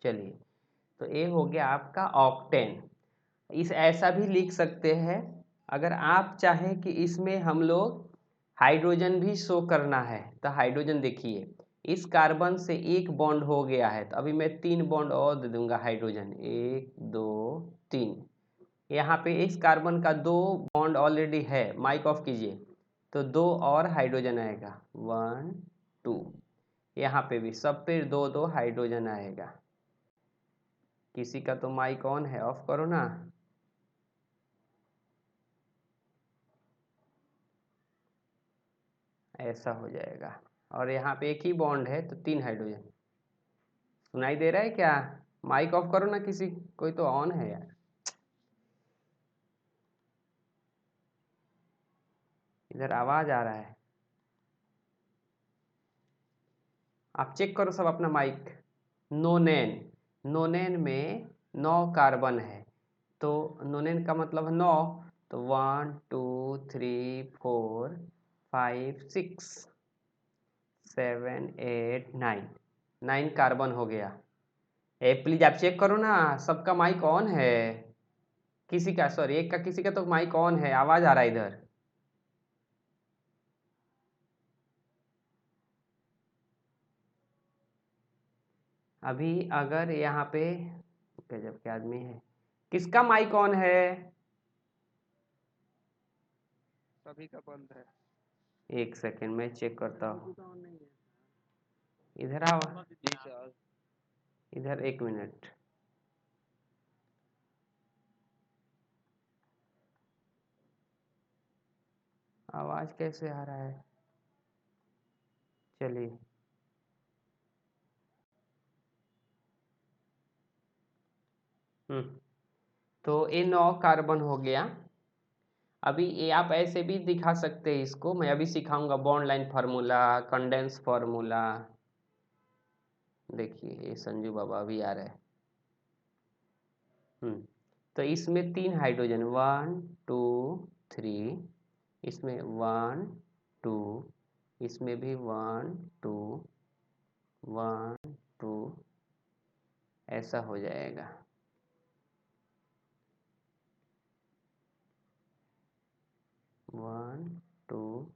चलिए, तो ये हो गया आपका ऑक्टेन। इस ऐसा भी लिख सकते हैं, अगर आप चाहें कि इसमें हम लोग हाइड्रोजन भी शो करना है तो हाइड्रोजन देखिए, इस कार्बन से एक बॉन्ड हो गया है, तो अभी मैं 3 बॉन्ड और दे दूंगा हाइड्रोजन, 1 2 3। यहाँ पे इस कार्बन का 2 बॉन्ड ऑलरेडी है, माइक ऑफ कीजिए, तो 2 और हाइड्रोजन आएगा, 1 2। यहाँ पे भी सब पे 2 2 हाइड्रोजन आएगा। किसी का तो माइक ऑन है, ऑफ करो ना। ऐसा हो जाएगा, और यहाँ पे एक ही बॉन्ड है तो 3 हाइड्रोजन। सुनाई दे रहा है क्या? माइक ऑफ करो ना किसी, कोई तो ऑन है यार। इधर आवाज आ रहा है, आप चेक करो सब अपना माइक। नोनेन, नोनेन में 9 कार्बन है, तो नोनेन का मतलब 9, तो 1 2 3 4 5 6 7 8 9, 9 कार्बन हो गया। प्लीज आप चेक करो ना, सबका माइक ऑन है। किसी का, सॉरी एक का, किसी का तो माइक ऑन है, आवाज आ रहा है इधर। अभी अगर यहाँ पे, गजब के आदमी है, किसका माइक ऑन है? सभी का बंद है। एक सेकेंड मैं चेक करता हूँ, इधर आओ, इधर 1 मिनट। आवाज कैसे आ रहा है? चलिए, तो ये 9 कार्बन हो गया। अभी ये आप ऐसे भी दिखा सकते हैं इसको, मैं अभी सिखाऊंगा bond line formula, condense formula. देखिए ये संजू बाबा अभी आ रहे हैं। तो इसमें 3 हाइड्रोजन, 1 2 3, इसमें 1 2, इसमें भी 1 2 1 2, ऐसा हो जाएगा। 1 2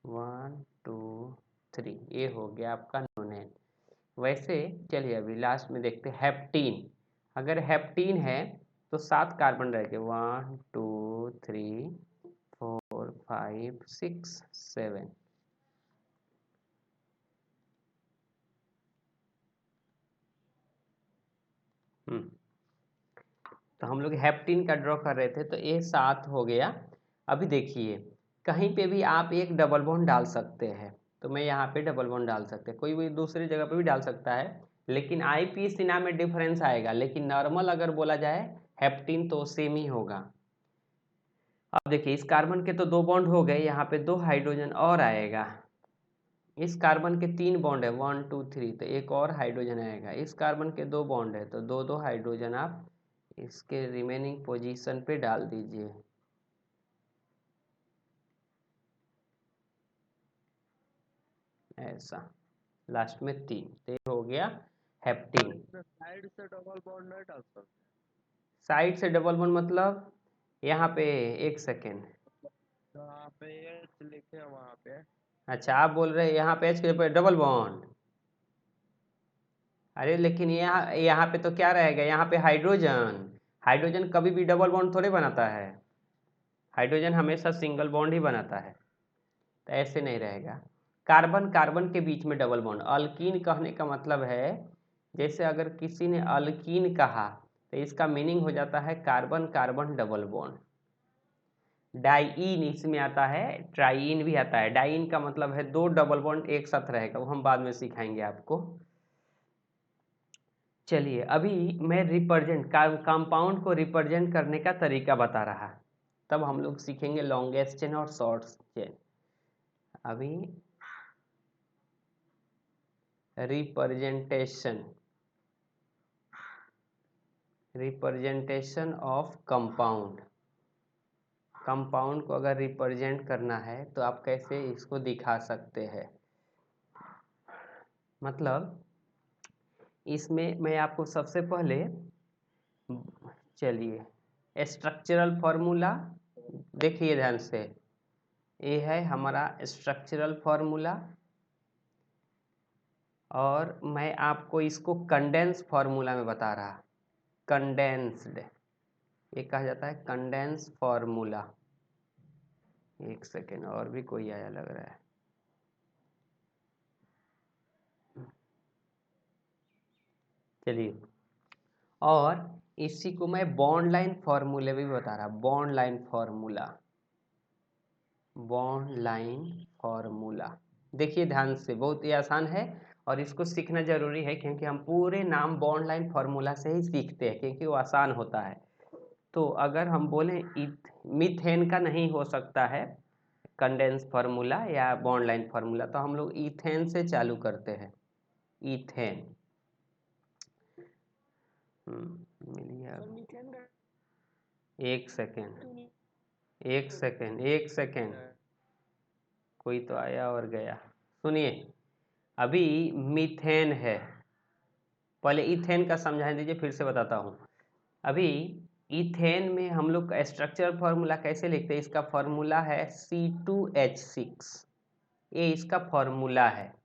1 2 3, ये हो गया आपका नोनेन। वैसे चलिए अभी लास्ट में देखते हैं हेप्टीन। अगर हेप्टीन है तो 7 कार्बन रह गए, 1 2 3 4 5 6 7। तो हम लोग हेप्टीन का ड्रॉ कर रहे थे, तो ये 7 हो गया। अभी देखिए, कहीं पे भी आप एक डबल बॉन्ड डाल सकते हैं, तो मैं यहाँ पे डबल बॉन्ड डाल सकते हैं, कोई भी दूसरी जगह पे भी डाल सकता है, लेकिन IPCNA में डिफरेंस आएगा, लेकिन नॉर्मल अगर बोला जाए हेप्टीन तो सेम ही होगा। अब देखिए, इस कार्बन के तो 2 बॉन्ड हो गए, यहाँ पे 2 हाइड्रोजन और आएगा। इस कार्बन के 3 बॉन्ड है, 1 2 3, तो एक और हाइड्रोजन आएगा। इस कार्बन के 2 बॉन्ड है, तो 2 2 हाइड्रोजन आप इसके रिमेनिंग पोजीशन पे डाल दीजिए। ऐसा, लास्ट में 3, तो ये हो गया हेप्टीन। साइड से डबल बॉन्ड नहीं डाल सकते? साइड से डबल बॉन्ड मतलब यहाँ पे, एक सेकेंड, जहाँ पे एच लिखे हैं वहाँ पे। अच्छा आप बोल रहे हैं यहाँ पे एच के डबल बॉन्ड? अरे लेकिन यहाँ पे तो क्या रहेगा, यहाँ पे हाइड्रोजन, हाइड्रोजन कभी भी डबल बॉन्ड थोड़े बनाता है, हाइड्रोजन हमेशा सिंगल बॉन्ड ही बनाता है, तो ऐसे नहीं रहेगा। कार्बन कार्बन के बीच में डबल बॉन्ड, अल्कीन कहने का मतलब है, जैसे अगर किसी ने अल्कीन कहा तो इसका मीनिंग हो जाता है carbon carbon double bond. Diene इसमें आता है, ट्राइईन भी आता है। डाइईन का मतलब है 2 डबल बॉन्ड एक साथ रहेगा, वो हम बाद में सिखाएंगे आपको। चलिए अभी मैं रिप्रेजेंट कंपाउंड को रिप्रेजेंट करने का तरीका बता रहा, तब हम लोग सीखेंगे लॉन्गेस्ट चेन और शॉर्ट चेन। अभी representation, representation of compound. Compound को अगर रिप्रेजेंट करना है तो आप कैसे इसको दिखा सकते हैं, मतलब इसमें मैं आपको सबसे पहले चलिए स्ट्रक्चरल फार्मूला देखिए ध्यान से, ये है हमारा स्ट्रक्चरल फार्मूला और मैं आपको इसको कंडेंस फार्मूला में बता रहा, कंडेंस्ड ये कहा जाता है कंडेंस फार्मूला। एक सेकेंड, और भी कोई आया लग रहा है, चलिए। और इसी को मैं बॉन्ड लाइन फार्मूले भी बता रहा, bond line formula, bond line formula. देखिए ध्यान से, बहुत ही आसान है और इसको सीखना जरूरी है क्योंकि हम पूरे नाम बॉन्ड लाइन फार्मूला से ही सीखते हैं क्योंकि वो आसान होता है। तो अगर हम बोलें मीथेन का नहीं हो सकता है कंडेंस फार्मूला या बॉन्ड लाइन फार्मूला, तो हम लोग इथेन से चालू करते हैं। इथेन एक सेकेंड, एक सेकेंड, कोई तो आया और गया। सुनिए, अभी मीथेन है, पहले इथेन का समझा दीजिए, फिर से बताता हूँ। अभी इथेन में हम लोग का स्ट्रक्चरल फार्मूला कैसे लिखते हैं, इसका फार्मूला है C2H6, ये इसका फार्मूला है।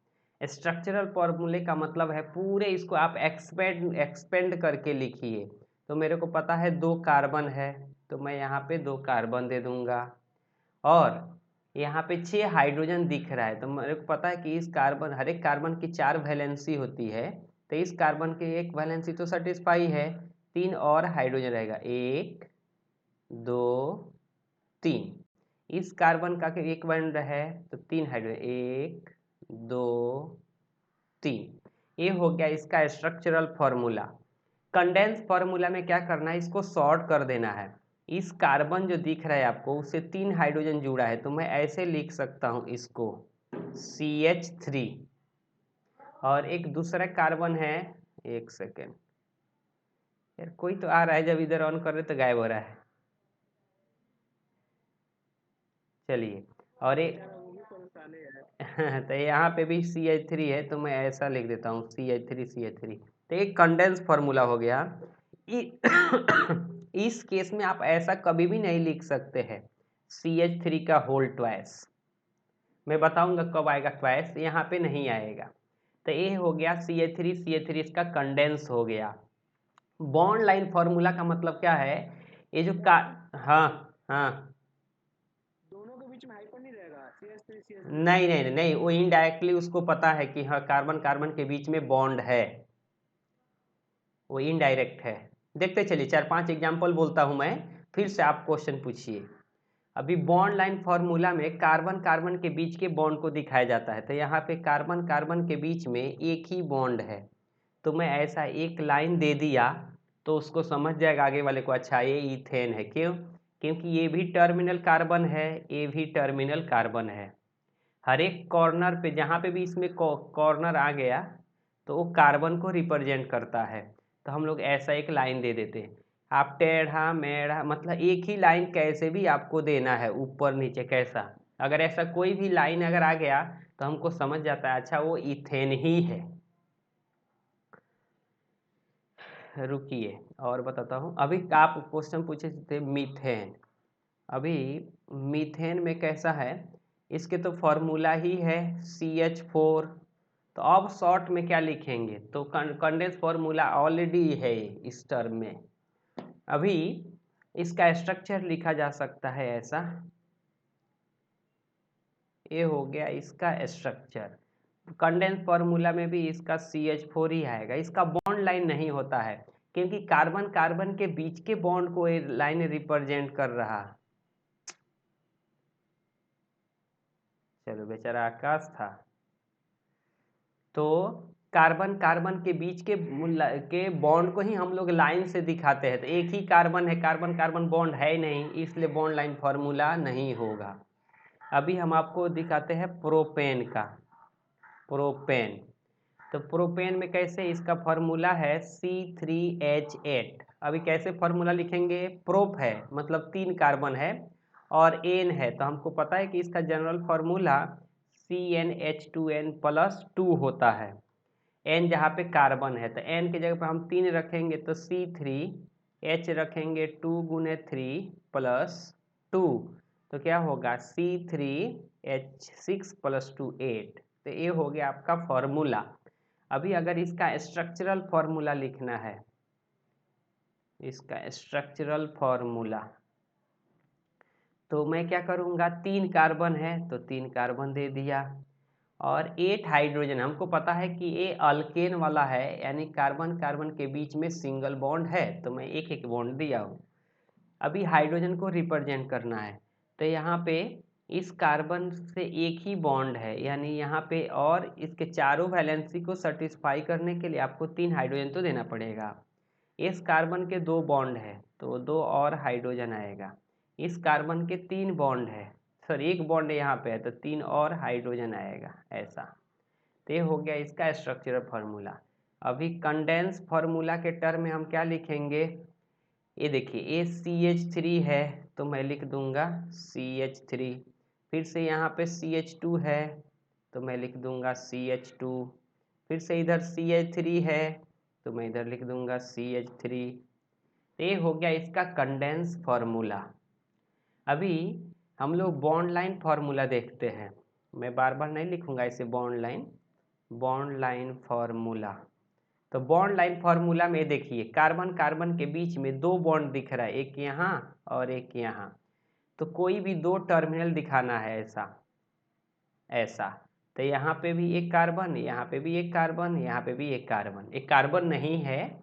स्ट्रक्चरल फार्मूले का मतलब है पूरे इसको आप एक्सपेंड करके लिखिए। तो मेरे को पता है 2 कार्बन है, तो मैं यहाँ पे 2 कार्बन दे दूंगा और यहाँ पे 6 हाइड्रोजन दिख रहा है, तो मेरे को पता है कि इस कार्बन, हर एक कार्बन की 4 वैलेंसी होती है, तो इस कार्बन की 1 वैलेंसी तो सेटिस्फाई है, 3 और हाइड्रोजन रहेगा, 1 2 3। इस कार्बन का एक बॉन्ड है तो 3 हाइड्रोजन, 1 2 3। ये हो गया इसका स्ट्रक्चरल फार्मूला। कंडेंस फार्मूला में क्या करना है, इसको शॉर्ट कर देना है। इस कार्बन जो दिख रहा है आपको, उससे 3 हाइड्रोजन जुड़ा है, तो मैं ऐसे लिख सकता हूँ इसको CH3। और एक दूसरा कार्बन है, एक सेकेंड यार, कोई तो आ रहा है, जब इधर ऑन कर रहे तो गायब हो रहा है। चलिए, और एक तो यहाँ पे भी CH3 है, तो मैं ऐसा लिख देता हूँ CH3। तो एक कंडेंस फार्मूला हो गया। इस केस में आप ऐसा कभी भी नहीं लिख सकते हैं CH3 का होल ट्वाइस, मैं बताऊंगा कब आएगा ट्वाइस, यहाँ पे नहीं आएगा। तो ये हो गया CH3 इसका कंडेंस हो गया। बॉन्ड लाइन फार्मूला का मतलब क्या है, ये जो का, हाँ हाँ, दोनों के बीच में हाइपर नहीं रहेगा, CH3 नहीं, वो इनडायरेक्टली उसको पता है कि हाँ कार्बन कार्बन के बीच में बॉन्ड है, वो इनडायरेक्ट है। देखते चलिए, 4-5 एग्जाम्पल बोलता हूँ मैं, फिर से आप क्वेश्चन पूछिए। अभी बॉन्ड लाइन फार्मूला में कार्बन कार्बन के बीच के बॉन्ड को दिखाया जाता है, तो यहाँ पे कार्बन कार्बन के बीच में एक ही बॉन्ड है, तो मैं ऐसा एक लाइन दे दिया तो उसको समझ जाएगा आगे वाले को, अच्छा ये इथेन है। क्यों? क्योंकि ये भी टर्मिनल कार्बन है, ये भी टर्मिनल कार्बन है। हर एक कॉर्नर पे जहाँ पे भी इसमें कॉर्नर आ गया तो वो कार्बन को रिप्रेजेंट करता है, तो हम लोग ऐसा एक लाइन दे देते हैं। आप टेढ़ा मेढ़ा, मतलब एक ही लाइन कैसे भी आपको देना है, ऊपर नीचे कैसा, अगर ऐसा कोई भी लाइन अगर आ गया तो हमको समझ जाता है अच्छा वो इथेन ही है। रुकिए और बताता हूँ। अभी आप क्वेश्चन पूछे थे मीथेन, अभी मीथेन में कैसा है, इसके तो फॉर्मूला ही है CH4, तो अब शॉर्ट में क्या लिखेंगे, तो कंडेंस फॉर्मूला ऑलरेडी है इस टर्म में। अभी इसका स्ट्रक्चर लिखा जा सकता है ऐसा, ये हो गया इसका स्ट्रक्चर। कंडेंस फार्मूला में भी इसका CH4 ही आएगा, इसका बॉन्ड लाइन नहीं होता है क्योंकि कार्बन कार्बन के बीच के बॉन्ड को ये लाइन रिप्रेजेंट कर रहा। चलो बेचारा आकाश था। तो कार्बन कार्बन के बीच के बॉन्ड को ही हम लोग लाइन से दिखाते हैं, तो एक ही कार्बन है, कार्बन कार्बन बॉन्ड है नहीं, इसलिए बॉन्ड लाइन फार्मूला नहीं होगा। अभी हम आपको दिखाते हैं प्रोपेन का, प्रोपेन। तो प्रोपेन में कैसे, इसका फार्मूला है C3H8। अभी कैसे फार्मूला लिखेंगे, प्रोप है मतलब 3 कार्बन है और एन है, तो हमको पता है कि इसका जनरल फार्मूला CnH2n+2 होता है। N जहाँ पे कार्बन है तो N की जगह पे हम 3 रखेंगे तो C3H रखेंगे 2 गुने 3 प्लस 2 तो क्या होगा C3H6 प्लस 2 8। तो ये हो गया आपका फॉर्मूला। अभी अगर इसका स्ट्रक्चरल फॉर्मूला लिखना है, इसका स्ट्रक्चरल फॉर्मूला, तो मैं क्या करूँगा, 3 कार्बन है तो 3 कार्बन दे दिया और 8 हाइड्रोजन। हमको पता है कि ये अल्केन वाला है, यानी कार्बन कार्बन के बीच में सिंगल बॉन्ड है, तो मैं एक एक बॉन्ड दिया हूँ। अभी हाइड्रोजन को रिप्रेजेंट करना है तो यहाँ पे इस कार्बन से एक ही बॉन्ड है, यानी यहाँ पे, और इसके चारों वैलेंसी को सेटिस्फाई करने के लिए आपको 3 हाइड्रोजन तो देना पड़ेगा। इस कार्बन के 2 बॉन्ड है तो 2 और हाइड्रोजन आएगा। इस कार्बन के 3 बॉन्ड है, सॉरी 1 बॉन्ड यहाँ पे है तो 3 और हाइड्रोजन आएगा, ऐसा। तो ये हो गया इसका स्ट्रक्चरल फार्मूला। अभी कंडेंस फार्मूला के टर्म में हम क्या लिखेंगे, ये देखिए ये CH3 है तो मैं लिख दूंगा CH3, फिर से यहाँ पे CH2 है तो मैं लिख दूंगा CH2, फिर से इधर CH3 है तो मैं इधर लिख दूंगा CH3। ये हो गया इसका कंडेंस फार्मूला। अभी हम लोग बॉन्ड लाइन फार्मूला देखते हैं। मैं बार बार नहीं लिखूंगा इसे, बॉन्ड लाइन फार्मूला। तो बॉन्ड लाइन फार्मूला में देखिए कार्बन कार्बन के बीच में 2 बॉन्ड दिख रहा है, एक यहाँ और एक यहाँ। तो कोई भी 2 टर्मिनल दिखाना है, ऐसा ऐसा। तो यहाँ पे भी एक कार्बन, यहाँ पे भी एक कार्बन, यहाँ पे भी एक कार्बन। एक कार्बन नहीं है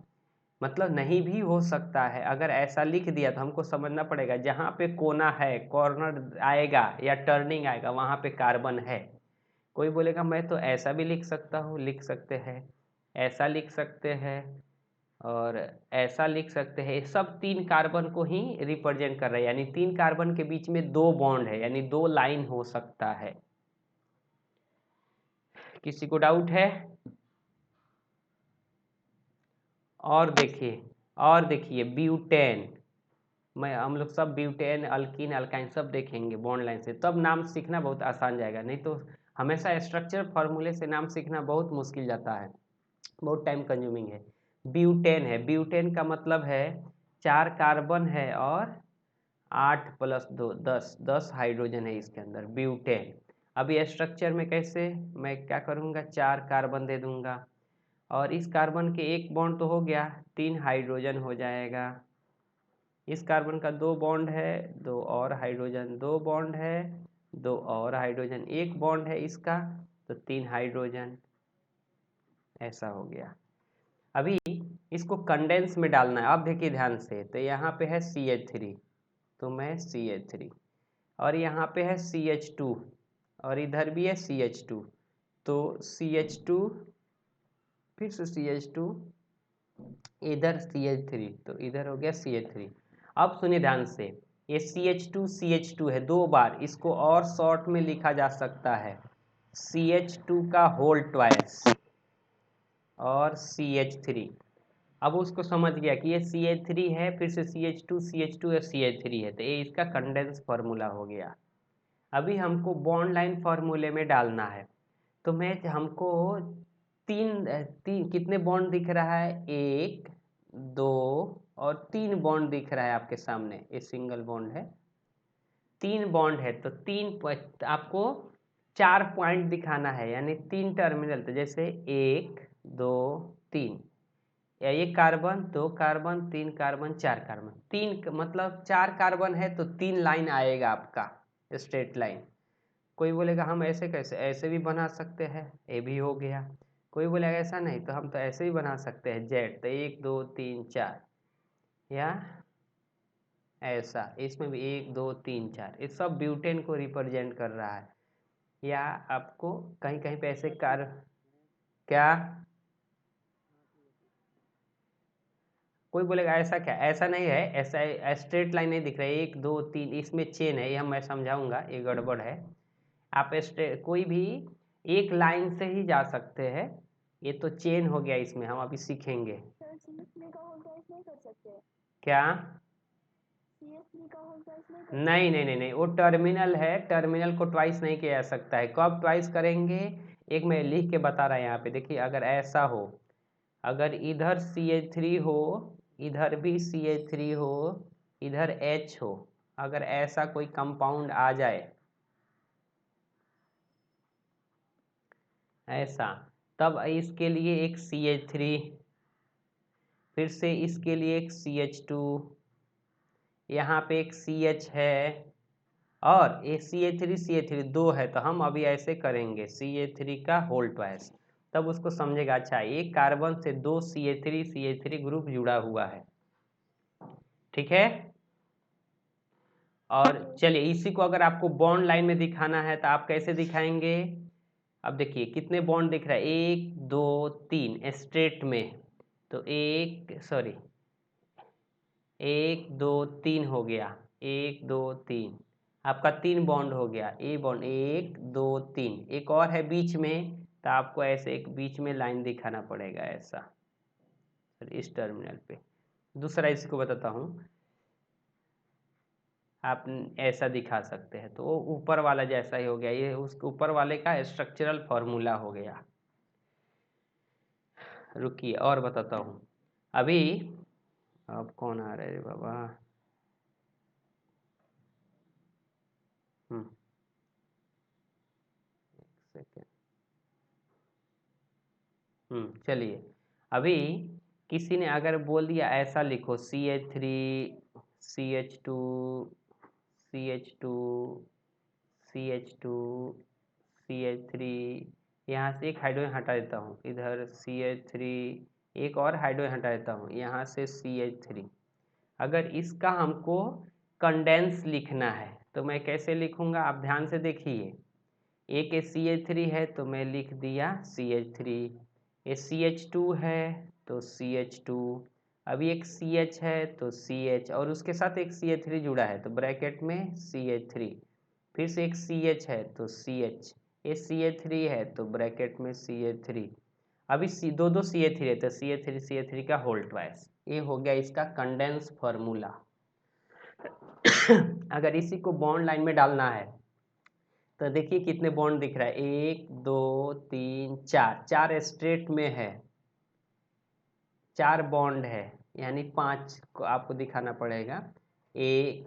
मतलब नहीं भी हो सकता है। अगर ऐसा लिख दिया तो हमको समझना पड़ेगा जहाँ पे कोना है, कॉर्नर आएगा या टर्निंग आएगा, वहाँ पे कार्बन है। कोई बोलेगा मैं तो ऐसा भी लिख सकता हूँ, लिख सकते हैं, ऐसा लिख सकते हैं और ऐसा लिख सकते हैं। सब 3 कार्बन को ही रिप्रेजेंट कर रहा है, यानी 3 कार्बन के बीच में 2 बॉन्ड है, यानी 2 लाइन हो सकता है। किसी को डाउट है? और देखिए ब्यूटेन, हम लोग सब ब्यूटेन, अल्कीन, अल्काइन सब देखेंगे बॉन्ड लाइन से, तब नाम सीखना बहुत आसान जाएगा। नहीं तो हमेशा स्ट्रक्चर फार्मूले से नाम सीखना बहुत मुश्किल जाता है, बहुत टाइम कंज्यूमिंग है। ब्यूटेन है, ब्यूटेन का मतलब है 4 कार्बन है और 8 प्लस 2 10 हाइड्रोजन है इसके अंदर, ब्यूटेन। अभी स्ट्रक्चर में कैसे, मैं क्या करूँगा, 4 कार्बन दे दूंगा और इस कार्बन के एक बॉन्ड तो हो गया, 3 हाइड्रोजन हो जाएगा। इस कार्बन का 2 बॉन्ड है, 2 और हाइड्रोजन, 2 बॉन्ड है, 2 और हाइड्रोजन, एक बॉन्ड है इसका तो 3 हाइड्रोजन, ऐसा हो गया। अभी इसको कंडेंस में डालना है। अब देखिए ध्यान से, तो यहाँ पे है CH3 तो मैं CH3, और यहाँ पे है CH2 और इधर भी है CH2 तो CH2, फिर से CH2, इधर CH3 तो इधर हो गया CH3। अब सुनिए ध्यान से, ये CH2 है 2 बार, इसको और शॉर्ट में लिखा जा सकता है CH2 का होल ट्वाइस और CH3। अब उसको समझ गया कि ये CH3 है, फिर से CH2 और CH3 है, तो ये इसका कंडेंस फार्मूला हो गया। अभी हमको बॉन्ड लाइन फार्मूले में डालना है, तो हमको कितने बॉन्ड दिख रहा है, 1 2 और 3 बॉन्ड दिख रहा है आपके सामने, ये सिंगल बॉन्ड है। 3 बॉन्ड है तो आपको 4 पॉइंट दिखाना है, यानी 3 टर्मिनल। तो जैसे 1 2 3, या एक कार्बन, 2 कार्बन, 3 कार्बन, 4 कार्बन, 3 मतलब 4 कार्बन है तो 3 लाइन आएगा आपका, स्ट्रेट लाइन। कोई बोलेगा हम ऐसे कैसे, ऐसे भी बना सकते हैं, ये भी हो गया। कोई बोलेगा ऐसा नहीं तो हम तो ऐसे भी बना सकते हैं, जेड, तो 1 2 3 4, या ऐसा, इसमें भी 1 2 3 4, ये सब ब्यूटेन को रिप्रेजेंट कर रहा है। या आपको कहीं कहीं पे ऐसे क्या, कोई बोलेगा ऐसा क्या, ऐसा नहीं है, ऐसा स्ट्रेट लाइन नहीं दिख रहा है, 1 2 3, इसमें चेन है, ये मैं समझाऊंगा, ये गड़बड़ है। आप कोई भी एक लाइन से ही जा सकते हैं, ये तो चेन हो गया, इसमें हम अभी सीखेंगे। क्या, नहीं नहीं नहीं नहीं, वो टर्मिनल है, टर्मिनल को ट्वाइस नहीं किया जा सकता है। कब ट्वाइस करेंगे, एक मैं लिख के बता रहा यहाँ पे, देखिए अगर ऐसा हो, अगर इधर CH3 हो, इधर भी CH3 हो, इधर H हो, अगर ऐसा कोई कंपाउंड आ जाए ऐसा, तब इसके लिए एक CH3, फिर से इसके लिए एक CH2, यहाँ पे एक CH है, और ये CH3 दो है, तो हम अभी ऐसे करेंगे CH3 का होल ट्वाइस, तब उसको समझेगा। अच्छा, एक कार्बन से दो CH3 ग्रुप जुड़ा हुआ है, ठीक है। और चलिए इसी को अगर आपको बॉन्ड लाइन में दिखाना है तो आप कैसे दिखाएंगे। अब देखिए कितने बॉन्ड दिख रहा है, 1 2 3 स्ट्रेट में, तो 1 2 3 हो गया, 1 2 3, आपका 3 बॉन्ड हो गया, ए बॉन्ड 1 2 3, एक और है बीच में, तो आपको ऐसे एक बीच में लाइन दिखाना पड़ेगा ऐसा इस टर्मिनल पे। दूसरा इसको बताता हूँ, आप ऐसा दिखा सकते हैं, तो वो ऊपर वाला जैसा ही हो गया, ये उसके ऊपर वाले का स्ट्रक्चरल फॉर्मूला हो गया। रुकिए और बताता हूँ अभी। अब कौन आ रहा है रे बाबा। एक सेकेंड। चलिए अभी किसी ने अगर बोल दिया ऐसा लिखो CH3 CH2 CH2 CH2 CH3, यहाँ से एक हाइड्रोजन हटा देता हूँ, इधर CH3, एक और हाइड्रोजन हटा देता हूँ, यहाँ से CH3। अगर इसका हमको कंडेंस लिखना है तो मैं कैसे लिखूँगा, आप ध्यान से देखिए। एक CH3 है तो मैं लिख दिया CH3, ये CH2 है तो CH2, अभी एक CH है तो CH, और उसके साथ एक CH3 जुड़ा है तो ब्रैकेट में CH3, फिर से एक CH है तो CH, ये CH3 है तो ब्रैकेट में CH3, अभी दो दो CH3 है तो CH3 का होल ट्वाइस। ये हो गया इसका कंडेंस फार्मूला। अगर इसी को बॉन्ड लाइन में डालना है तो देखिए कितने बॉन्ड दिख रहा है, 1 2 3 4, 4 स्ट्रेट में है, 4 बॉन्ड है, यानी 5 को आपको दिखाना पड़ेगा। एक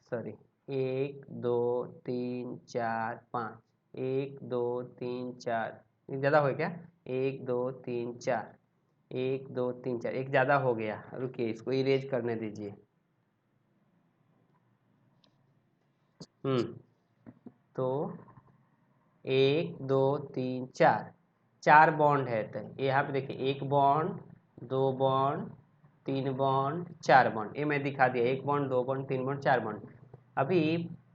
सॉरी 1 2 3 4 5, 1 2 3 4, ज़्यादा हो गया, 1 2 3 4, 1 2 3 4, एक ज़्यादा हो गया, रुकिए इसको इरेज करने दीजिए। तो 1 2 3 4, 4 बॉन्ड है, तो यहाँ पे देखिए 1 बॉन्ड 2 बॉन्ड 3 बॉन्ड 4 बॉन्ड, ये मैं दिखा दिया, 1 बॉन्ड 2 बॉन्ड 3 बॉन्ड 4 बॉन्ड। अभी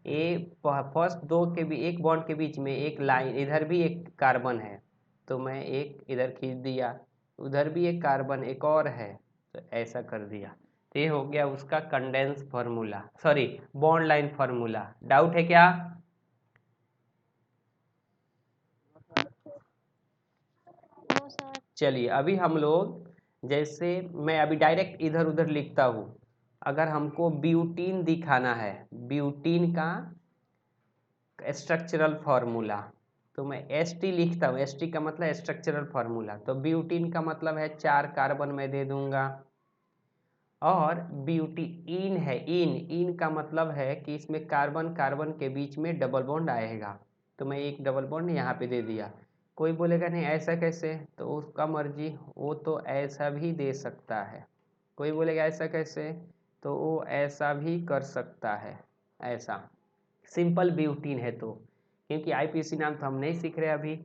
ये फर्स्ट दो के भी एक बॉन्ड के बीच में एक लाइन, इधर भी एक कार्बन है तो मैं एक इधर खींच दिया, उधर भी एक कार्बन एक और है तो ऐसा कर दिया, तो ये हो गया उसका condense formula, sorry bond line formula. Doubt है क्या। चलिए अभी हम लोग, जैसे मैं अभी डायरेक्ट इधर उधर लिखता हूँ, अगर हमको ब्यूटीन दिखाना है, ब्यूटीन का स्ट्रक्चरल फार्मूला, तो मैं St लिखता हूँ, St का मतलब स्ट्रक्चरल फार्मूला, तो ब्यूटीन का मतलब है 4 कार्बन मैं दे दूंगा, और ब्यूटीन है, इन का मतलब है कि इसमें कार्बन कार्बन के बीच में डबल बॉन्ड आएगा, तो मैं एक डबल बॉन्ड यहाँ पे दे दिया। कोई बोलेगा नहीं ऐसा कैसे, तो उसका मर्जी, वो तो ऐसा भी दे सकता है। कोई बोलेगा ऐसा कैसे, तो वो ऐसा भी कर सकता है, ऐसा सिंपल ब्यूटीन है तो, क्योंकि आईपीसी नाम तो हम नहीं सीख रहे अभी,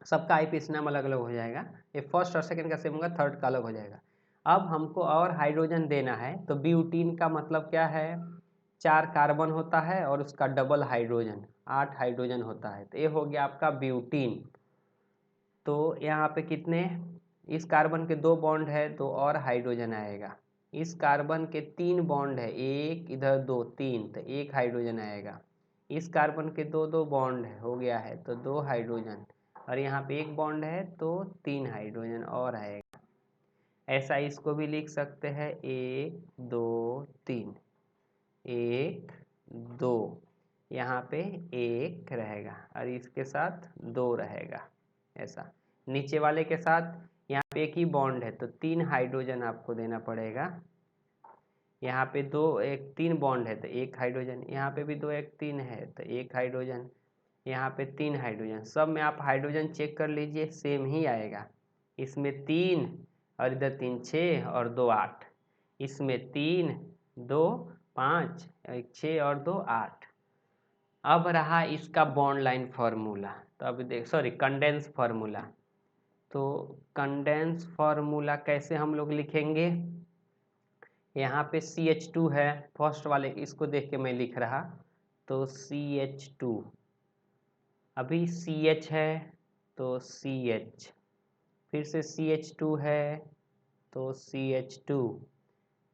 सबका आईपीसी नाम अलग अलग हो जाएगा, ये फर्स्ट और सेकंड का सेम होगा, थर्ड का अलग हो जाएगा। अब हमको और हाइड्रोजन देना है, तो ब्यूटीन का मतलब क्या है, 4 कार्बन होता है और उसका डबल हाइड्रोजन, 8 हाइड्रोजन होता है, तो ये हो गया आपका ब्यूटीन। तो यहाँ पे कितने, इस कार्बन के 2 बॉन्ड है तो और हाइड्रोजन आएगा, इस कार्बन के 3 बॉन्ड है, एक इधर 2 3, तो एक हाइड्रोजन आएगा, इस कार्बन के 2 बॉन्ड है हो गया है तो 2 हाइड्रोजन, और यहाँ पे एक बॉन्ड है तो 3 हाइड्रोजन और आएगा। ऐसा इसको भी लिख सकते हैं, 1 2 3, 1 2, यहाँ पे 1 रहेगा और इसके साथ 2 रहेगा, ऐसा। नीचे वाले के साथ यहाँ पे एक ही बॉन्ड है तो 3 हाइड्रोजन आपको देना पड़ेगा। यहाँ पे 3 बॉन्ड है तो 1 हाइड्रोजन, यहाँ पे भी 2 1 3 है तो 1 हाइड्रोजन, यहाँ पे 3 हाइड्रोजन। सब में आप हाइड्रोजन चेक कर लीजिए, सेम ही आएगा। इसमें 3 और इधर 3 6 और 2 8, इसमें 3 2 5 1 6 और 2 8। अब रहा इसका बॉन्ड लाइन फार्मूला, तो अब देख कंडेंस फार्मूला। तो कंडेंस फार्मूला कैसे हम लोग लिखेंगे? यहाँ पे CH2 है, फर्स्ट वाले इसको देख के मैं लिख रहा, तो CH2, अभी CH है तो CH, फिर से CH2 है तो CH2,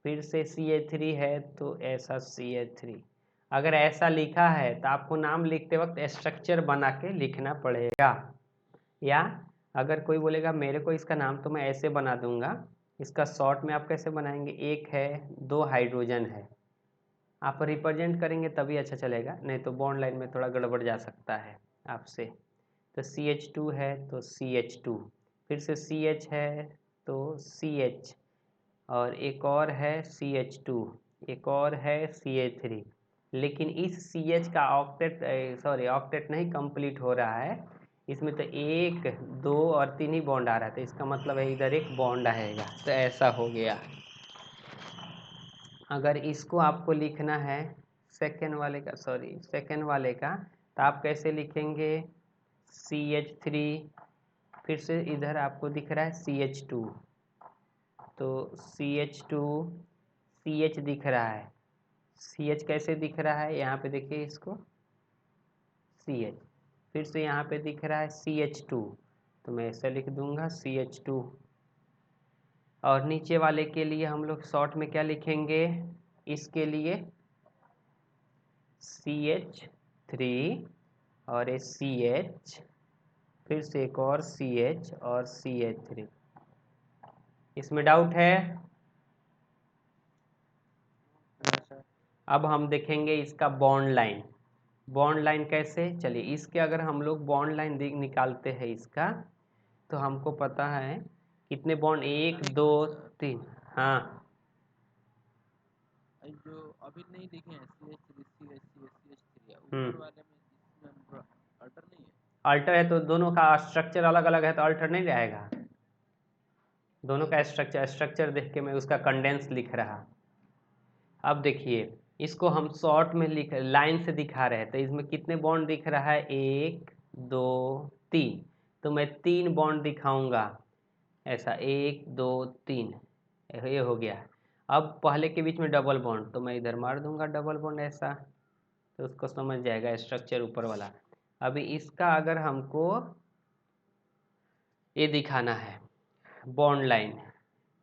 फिर से CH3 है तो ऐसा CH3। अगर ऐसा लिखा है तो आपको नाम लिखते वक्त स्ट्रक्चर बना के लिखना पड़ेगा। या अगर कोई बोलेगा मेरे को इसका नाम तो मैं ऐसे बना दूंगा, इसका शॉर्ट में आप कैसे बनाएंगे? एक है 2 हाइड्रोजन है, आप रिप्रेजेंट करेंगे तभी अच्छा चलेगा, नहीं तो बॉन्ड लाइन में थोड़ा गड़बड़ जा सकता है आपसे। तो CH2 है तो CH2, फिर से CH है तो CH, और एक और है CH2, एक और है CH3। लेकिन इस CH का ऑक्टेट नहीं कंप्लीट हो रहा है, इसमें तो 1 2 और 3 ही बॉन्ड आ रहा है, तो इसका मतलब है इधर एक बॉन्ड आएगा, तो ऐसा हो गया। अगर इसको आपको लिखना है सेकेंड वाले का, तो आप कैसे लिखेंगे? CH3, फिर से इधर आपको दिख रहा है CH2, तो CH2 CH दिख रहा है, CH कैसे दिख रहा है? यहाँ पे देखिए इसको CH, फिर से यहाँ पे दिख रहा है CH2, तो मैं ऐसे लिख दूंगा CH2। और नीचे वाले के लिए हम लोग शॉर्ट में क्या लिखेंगे? इसके लिए CH3 और ये CH, फिर से एक और CH और CH3। इसमें डाउट है? अब हम देखेंगे इसका बॉन्ड लाइन। बॉन्ड लाइन कैसे? चलिए इसके अगर हम लोग बॉन्ड लाइन निकालते हैं इसका, तो हमको पता है कितने बॉन्ड, 1 2 3। हाँ जो अभी नहीं लिखे हैं CH3 CH3 ऊपर वाले में, इसमें अल्टर नहीं है। अल्टर है तो दोनों का स्ट्रक्चर अलग अलग है तो अल्टर नहीं रहेगा। दोनों का स्ट्रक्चर देख के मैं उसका कंडेंस लिख रहा। अब देखिए इसको हम शॉर्ट में लाइन से दिखा रहे हैं, तो इसमें कितने बॉन्ड दिख रहा है? 1 2 3, तो मैं 3 बॉन्ड दिखाऊंगा ऐसा, 1 2 3, ये हो गया। अब पहले के बीच में डबल बॉन्ड, तो मैं इधर मार दूंगा डबल बॉन्ड ऐसा, तो उसको समझ जाएगा स्ट्रक्चर ऊपर वाला। अभी इसका अगर हमको ये दिखाना है बॉन्ड लाइन,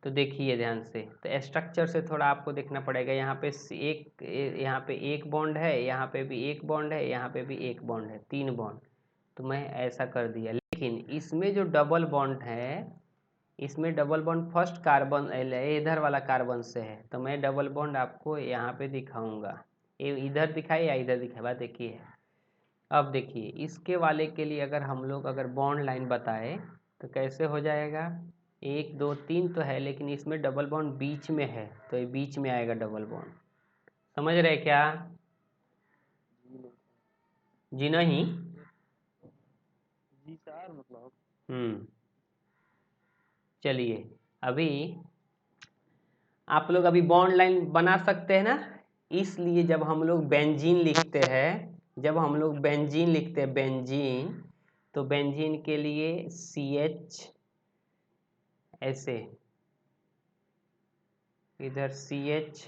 तो देखिए ध्यान से, तो स्ट्रक्चर से थोड़ा आपको देखना पड़ेगा। यहाँ पे एक बॉन्ड है, यहाँ पे भी एक बॉन्ड है, यहाँ पे भी एक बॉन्ड है, 3 बॉन्ड, तो मैं ऐसा कर दिया। लेकिन इसमें जो डबल बॉन्ड है, इसमें डबल बॉन्ड फर्स्ट कार्बन इधर वाला कार्बन से है, तो मैं डबल बॉन्ड आपको यहाँ पे दिखाऊंगा। ये इधर दिखाए या इधर दिखाए, बात देखिए। अब देखिए इसके वाले के लिए अगर बॉन्ड लाइन बताए तो कैसे हो जाएगा? 1 2 3 तो है, लेकिन इसमें डबल बॉन्ड बीच में है, तो ये बीच में आएगा डबल बॉन्ड। समझ रहे क्या? जी नहीं? जी सर, मतलब चलिए अभी आप लोग अभी बॉन्ड लाइन बना सकते हैं ना। इसलिए जब हम लोग बेंजीन लिखते हैं, बेंजीन, तो बेंजीन के लिए CH ऐसे, इधर CH,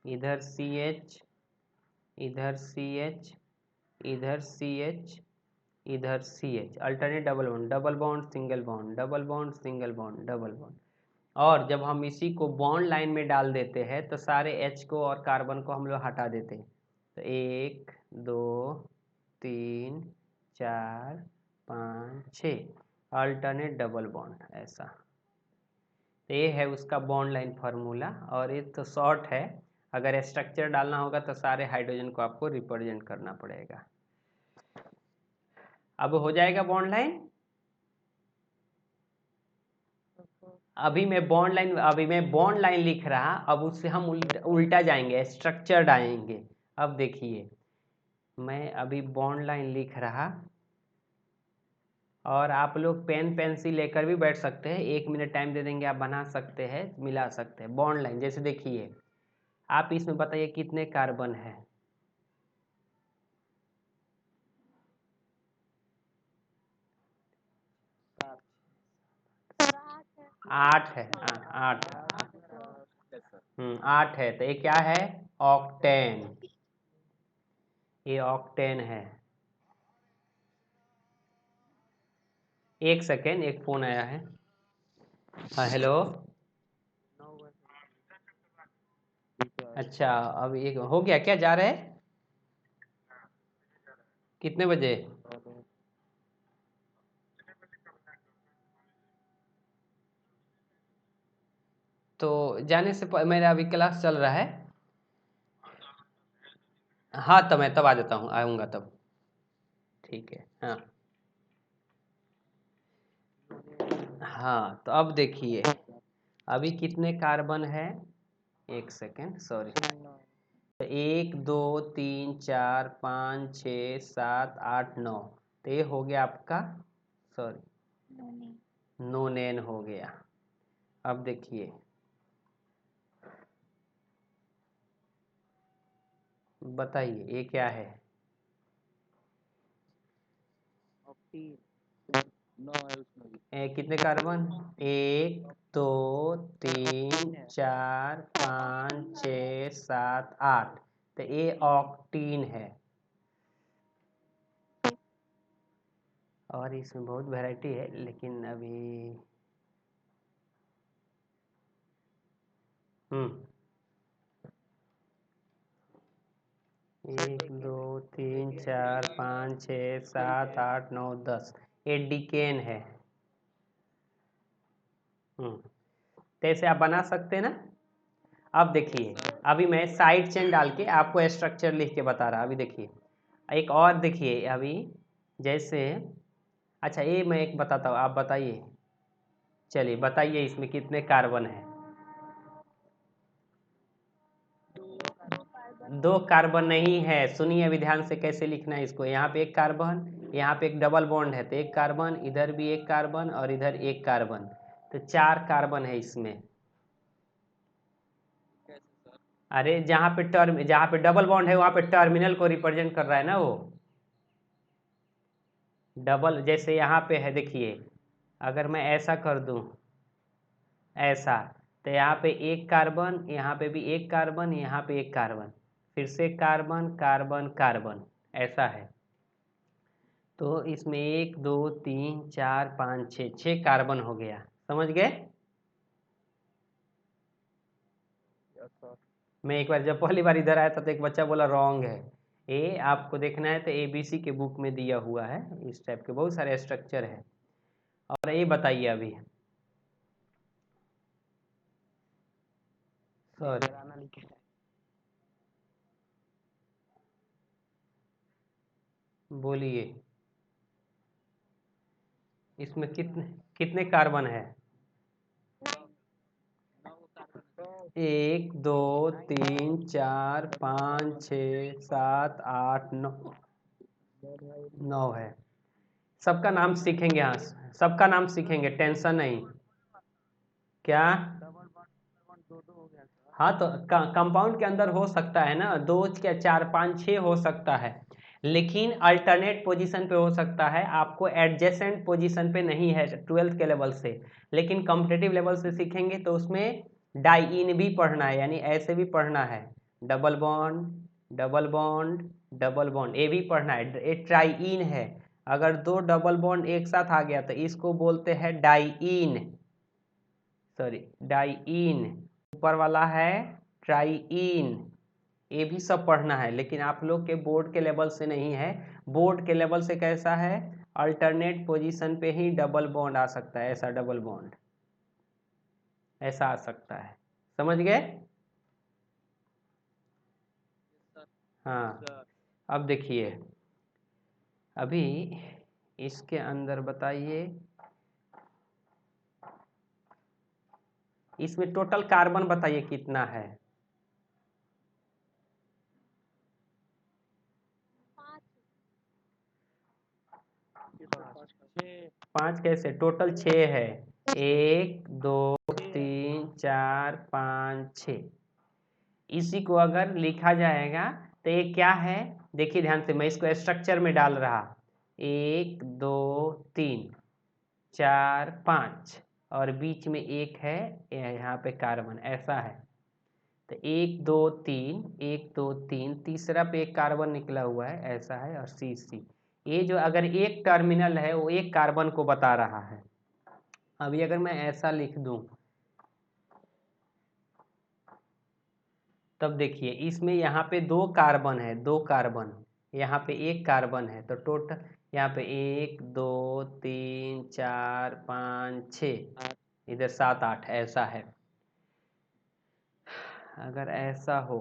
इधर CH, इधर CH, इधर CH, इधर CH, alternate double bond single bond, double bond single bond, double bond. और जब हम इसी को बॉन्ड लाइन में डाल देते हैं तो सारे H को और कार्बन को हम लोग हटा देते हैं, तो 1 2 3 4 5 6, अल्टरनेट डबल बॉन्ड ऐसा। तो ये है उसका बॉन्ड लाइन फार्मूला, और ये तो शॉर्ट है। अगर स्ट्रक्चर डालना होगा तो सारे हाइड्रोजन को आपको रिप्रेजेंट करना पड़ेगा। अब हो जाएगा बॉन्ड लाइन। अभी मैं बॉन्ड लाइन लिख रहा, अब उससे हम उल्टा जाएंगे, स्ट्रक्चर आएंगे। अब देखिए मैं अभी बॉन्ड लाइन लिख रहा, और आप लोग पेन पेंसिल लेकर भी बैठ सकते हैं, 1 मिनट टाइम दे देंगे, आप बना सकते हैं, मिला सकते हैं बॉन्ड लाइन। जैसे देखिए आप इसमें बताइए कितने कार्बन है। 8 है। 8 8 है, तो ये क्या है? ऑक्टेन। ये ऑक्टेन है। एक सेकेंड, एक फोन आया है। हाँ हेलो। अच्छा, अब एक हो गया क्या? जा रहे हैं कितने बजे? तो जाने से मेरा अभी क्लास चल रहा है। हाँ, तब मैं तब आ जाता हूँ, आऊँगा तब। ठीक है। हाँ हाँ, तो अब देखिए अभी कितने कार्बन है। एक सेकेंड, सॉरी। 1 2 3 4 5 6 7 8 9, तो ये हो गया आपका, सॉरी, नोनेन हो गया। अब देखिए बताइए ये क्या है? कितने कार्बन? 1 2 3 4 5 6 7 8, तो ये ऑक्टीन है। और इसमें बहुत वैरायटी है, लेकिन अभी 1 2 3 4 5 6 7 8 9 10, ये डिकेन है। तो ऐसे आप बना सकते हैं ना। अब देखिए अभी मैं साइड चेन डाल के आपको स्ट्रक्चर लिख के बता रहा। अभी देखिए एक और देखिए अभी, जैसे, अच्छा ये मैं एक बताता हूँ, आप बताइए। चलिए बताइए इसमें कितने कार्बन है? 2 कार्बन नहीं है। सुनिए अभी ध्यान से कैसे लिखना है इसको। यहाँ पे एक कार्बन, यहाँ पे एक डबल बॉन्ड है, तो एक कार्बन, इधर भी एक कार्बन और इधर एक कार्बन, तो 4 कार्बन है इसमें। अरे जहाँ पे डबल बॉन्ड है वहाँ पे टर्मिनल को रिप्रेजेंट कर रहा है ना वो। डबल जैसे यहाँ पे है, देखिए अगर मैं ऐसा कर दूं, ऐसा, तो यहाँ पे एक कार्बन, यहाँ पे भी एक कार्बन, यहाँ पे एक कार्बन, फिर से कार्बन कार्बन कार्बन, ऐसा है। तो इसमें 1 2 3 4 5 6 कार्बन हो गया। समझ गए? मैं एक बार जब पहली बार इधर आया था तो एक बच्चा बोला रॉन्ग है। ये आपको देखना है तो ABC के बुक में दिया हुआ है, इस टाइप के बहुत सारे स्ट्रक्चर है। और ये बताइए अभी, सॉरी, बोलिए इसमें कितने कितने कार्बन है? 1 2 3 4 5 6 7 8 9, 9 है। सबका नाम सीखेंगे, हाँ सबका नाम सीखेंगे, टेंशन नहीं। क्या? हाँ तो कंपाउंड के अंदर हो सकता है ना, 2 क्या 4 5 6 हो सकता है, लेकिन अल्टरनेट पोजीशन पे हो सकता है, आपको एडजेसेंट पोजीशन पे नहीं है 12th के लेवल से। लेकिन कॉम्पिटिटिव लेवल से सीखेंगे तो उसमें डाइइन भी पढ़ना है, यानी ऐसे भी पढ़ना है, double bond double bond double bond, ये भी पढ़ना है। ये ट्राइइन है, अगर 2 डबल बॉन्ड एक साथ आ गया तो इसको बोलते हैं डाइइन, सॉरी डाइइन। ऊपर वाला है ट्राइइन। ये भी सब पढ़ना है, लेकिन आप लोग के बोर्ड के लेवल से नहीं है। बोर्ड के लेवल से कैसा है, अल्टरनेट पोजीशन पे ही डबल बॉन्ड आ सकता है, ऐसा डबल बॉन्ड ऐसा आ सकता है। समझ गए? हाँ, अब देखिए अभी इसके अंदर बताइए, इसमें टोटल कार्बन बताइए कितना है? 5 कैसे? टोटल 6 है। 1 2 3 4 5 6। इसी को अगर लिखा जाएगा तो ये क्या है? देखिए ध्यान से, मैं इसको स्ट्रक्चर में डाल रहा। 1 2 3 4 5 और बीच में एक है यहाँ पे कार्बन, ऐसा है। तो 1 2 3 1 2 3 तीसरा पे एक कार्बन निकला हुआ है, ऐसा है। और सी ये जो अगर एक टर्मिनल है वो एक कार्बन को बता रहा है। अभी अगर मैं ऐसा लिख दूं तब देखिए इसमें यहाँ पे 2 कार्बन है, 2 कार्बन, यहाँ पे एक कार्बन है। तो टोटल यहाँ पे 1 2 3 4 5 6, इधर 7 8, ऐसा है। अगर ऐसा हो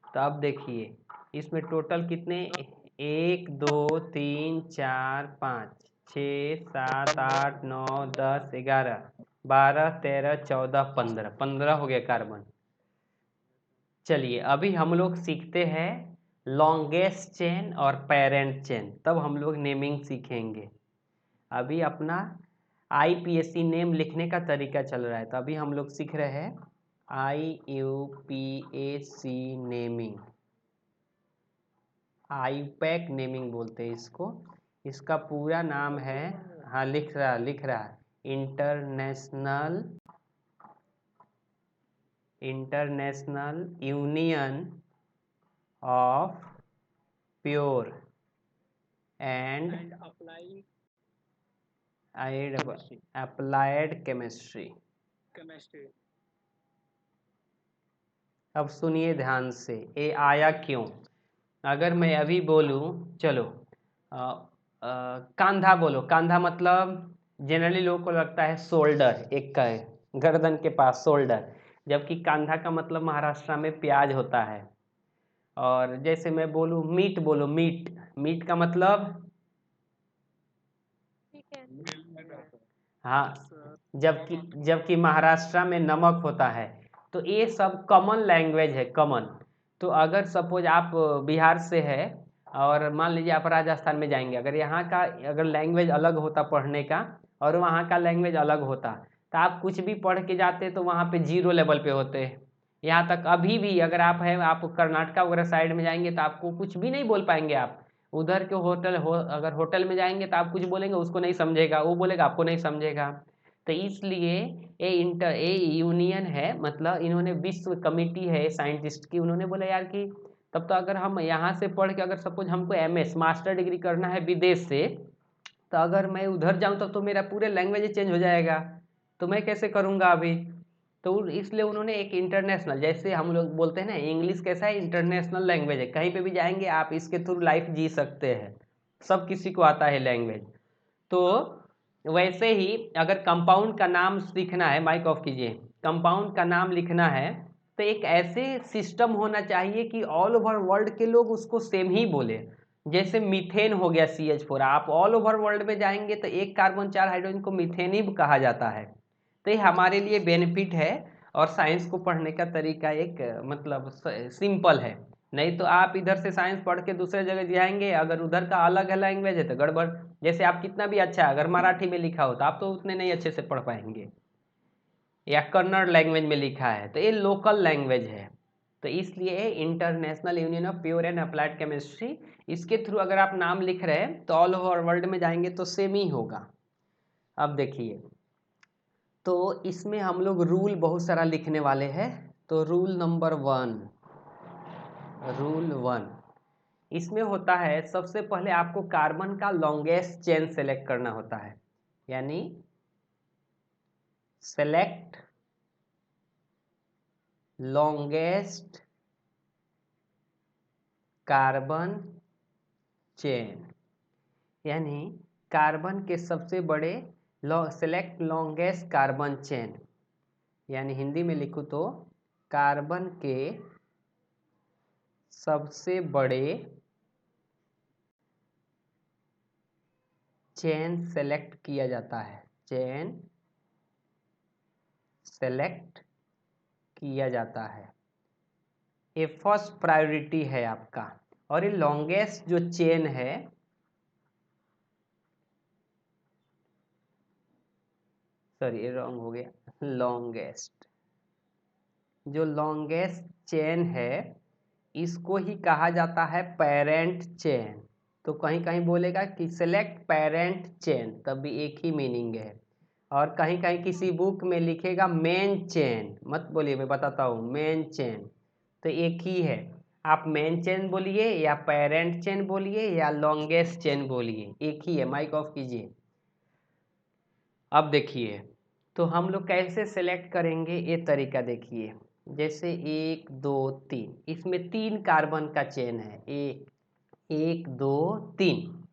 तो अब देखिए इसमें टोटल कितने? 1 2 3 4 5 6 7 8 9 10 11 12 13 14 15, 15 हो गया कार्बन। चलिए अभी हम लोग सीखते हैं लॉन्गेस्ट चेन और पेरेंट चेन, तब हम लोग नेमिंग सीखेंगे। अभी अपना IPSC नेम लिखने का तरीका चल रहा है, तो अभी हम लोग सीख रहे हैं IUPAC नेमिंग। आईपैक नेमिंग बोलते हैं इसको। इसका पूरा नाम है, हाँ लिख रहा international union of pure and applied chemistry. अब सुनिए ध्यान से, ये आया क्यों? अगर मैं अभी बोलूं, चलो कंधा बोलो। कंधा मतलब जनरली लोगों को लगता है शोल्डर, एक का है गर्दन के पास शोल्डर, जबकि कंधा का मतलब महाराष्ट्र में प्याज होता है। और जैसे मैं बोलूं मीट, बोलो मीट, मीट का मतलब हाँ, जबकि महाराष्ट्र में नमक होता है। तो ये सब कॉमन लैंग्वेज है, कॉमन। तो अगर सपोज आप बिहार से है और मान लीजिए आप राजस्थान में जाएंगे, अगर यहाँ का अगर लैंग्वेज अलग होता पढ़ने का और वहाँ का लैंग्वेज अलग होता, तो आप कुछ भी पढ़ के जाते तो वहाँ पे 0 लेवल पे होते। यहाँ तक अभी भी अगर आप है, आप कर्नाटका वगैरह साइड में जाएंगे तो आपको कुछ भी नहीं बोल पाएंगे आप। उधर के अगर होटल में जाएंगे तो आप कुछ बोलेंगे उसको नहीं समझेगा, वो बोलेगा आपको नहीं समझेगा। तो इसलिए ये यूनियन है, मतलब इन्होंने विश्व कमेटी है साइंटिस्ट की, उन्होंने बोला यार कि तब तो अगर हम यहाँ से पढ़ के अगर सपोज हमको MS मास्टर डिग्री करना है विदेश से, तो अगर मैं उधर जाऊँ तब तो मेरा पूरे लैंग्वेज चेंज हो जाएगा, तो मैं कैसे करूँगा अभी? तो इसलिए उन्होंने एक इंटरनेशनल, जैसे हम लोग बोलते हैं ना इंग्लिश कैसा है, इंटरनेशनल लैंग्वेज है, कहीं पे भी जाएंगे आप इसके थ्रू लाइफ जी सकते हैं, सब किसी को आता है लैंग्वेज। तो वैसे ही अगर कंपाउंड का नाम सीखना है, माइक ऑफ कीजिए, कंपाउंड का नाम लिखना है तो एक ऐसे सिस्टम होना चाहिए कि ऑल ओवर वर्ल्ड के लोग उसको सेम ही बोले। जैसे मीथेन हो गया CH4, आप ऑल ओवर वर्ल्ड में जाएंगे तो एक कार्बन 4 हाइड्रोजन को मीथेन ही कहा जाता है। तो ये हमारे लिए बेनिफिट है और साइंस को पढ़ने का तरीका एक मतलब सिंपल है। नहीं तो आप इधर से साइंस पढ़ के दूसरे जगह जाएंगे, अगर उधर का अलग है लैंग्वेज है तो गड़बड़। जैसे आप कितना भी अच्छा अगर मराठी में लिखा हो तो आप तो उतने नहीं अच्छे से पढ़ पाएंगे, या कन्नड़ लैंग्वेज में लिखा है तो ये लोकल लैंग्वेज है। तो इसलिए international union of pure and applied chemistry, इसके थ्रू अगर आप नाम लिख रहे हैं तो ऑल ओवर वर्ल्ड में जाएंगे तो सेम ही होगा। अब देखिए, तो इसमें हम लोग रूल बहुत सारा लिखने वाले हैं। तो रूल नंबर 1, इसमें होता है सबसे पहले आपको कार्बन का लॉन्गेस्ट चेन सेलेक्ट करना होता है, यानी सेलेक्ट लॉन्गेस्ट कार्बन चेन, यानी कार्बन के सबसे बड़े सेलेक्ट लॉन्गेस्ट कार्बन चेन, यानी हिंदी में लिखूँ तो कार्बन के सबसे बड़े चेन सेलेक्ट किया जाता है, चेन सेलेक्ट किया जाता है, ये फर्स्ट प्रायोरिटी है आपका। और ये लॉन्गेस्ट जो चेन है, सॉरी ये रॉन्ग हो गया, लॉन्गेस्ट, जो लॉन्गेस्ट चेन है इसको ही कहा जाता है पेरेंट चेन। तो कहीं कहीं बोलेगा कि सेलेक्ट पेरेंट चेन, तब भी एक ही मीनिंग है। और कहीं कहीं किसी बुक में लिखेगा मेन चेन, मत बोलिए, मैं बताता हूँ, मेन चेन, तो एक ही है। आप मेन चेन बोलिए या पेरेंट चेन बोलिए या लॉन्गेस्ट चेन बोलिए, एक ही है। माइक ऑफ कीजिए। अब देखिए, तो हम लोग कैसे सेलेक्ट करेंगे, ये तरीका देखिए। जैसे 1 2 3, इसमें 3 कार्बन का चेन है, 1 2 3।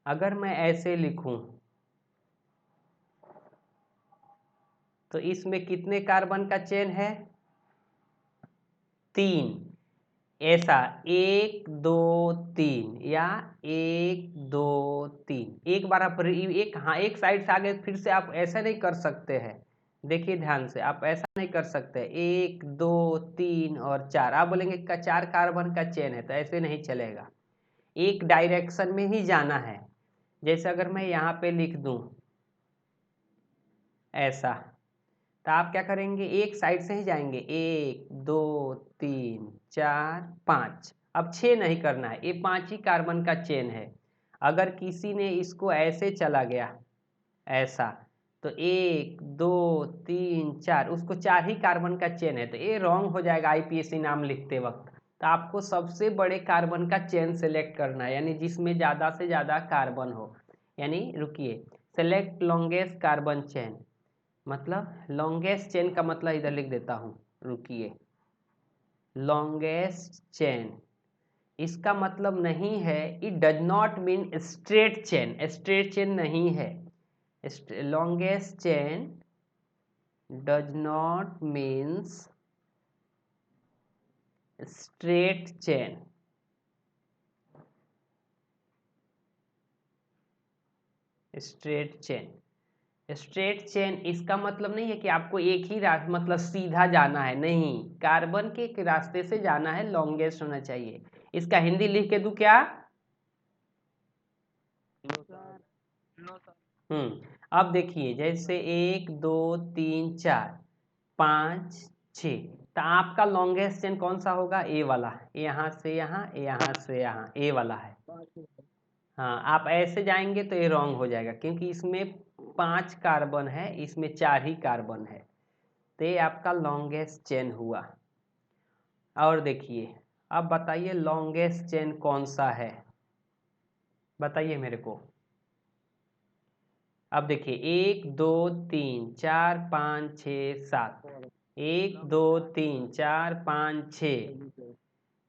अगर मैं ऐसे लिखूं तो इसमें कितने कार्बन का चेन है, 3। ऐसा 1 2 3 या 1 2 3। एक बार आप एक, हाँ, एक साइड से आगे फिर से आप ऐसा नहीं कर सकते हैं। देखिए ध्यान से, आप ऐसा नहीं कर सकते 1 2 3 और 4। आप बोलेंगे का 4 कार्बन का चेन है, तो ऐसे नहीं चलेगा, एक डायरेक्शन में ही जाना है। जैसे अगर मैं यहाँ पे लिख दूं ऐसा, तो आप क्या करेंगे, एक साइड से ही जाएंगे, 1 2 3 4 5। अब 6 नहीं करना है, ये 5 ही कार्बन का चेन है। अगर किसी ने इसको ऐसे चला गया ऐसा, तो 1 2 3 4, उसको 4 ही कार्बन का चेन है, तो ये रॉन्ग हो जाएगा आईपीएससी नाम लिखते वक्त। तो आपको सबसे बड़े कार्बन का चेन सेलेक्ट करना है, यानी जिसमें ज़्यादा से ज़्यादा कार्बन हो। यानी रुकिए, सेलेक्ट लॉन्गेस्ट कार्बन चेन, मतलब लॉन्गेस्ट चेन का मतलब इधर लिख देता हूँ, रुकिए। लॉन्गेस्ट चेन, इसका मतलब नहीं है, it does not mean straight chain, straight chain नहीं है। Longest chain does not means straight chain. Straight chain, straight chain इसका मतलब नहीं है कि आपको एक ही रास्ता, मतलब सीधा जाना है, नहीं, कार्बन के एक रास्ते से जाना है, लॉन्गेस्ट होना चाहिए। इसका हिंदी लिख के दूं क्या? अब देखिए, जैसे 1 2 3 4 5 6, तो आपका लॉन्गेस्ट चेन कौन सा होगा, ए वाला, यहाँ से यहाँ, यहाँ से यहाँ, ए वाला है। हाँ, आप ऐसे जाएंगे तो ये रॉन्ग हो जाएगा, क्योंकि इसमें 5 कार्बन है, इसमें 4 ही कार्बन है, तो ये आपका लॉन्गेस्ट चेन हुआ। और देखिए, अब बताइए लॉन्गेस्ट चेन कौन सा है, बताइए मेरे को। अब देखिए 1 2 3 4 5 6 7, 1 2 3 4 5 6,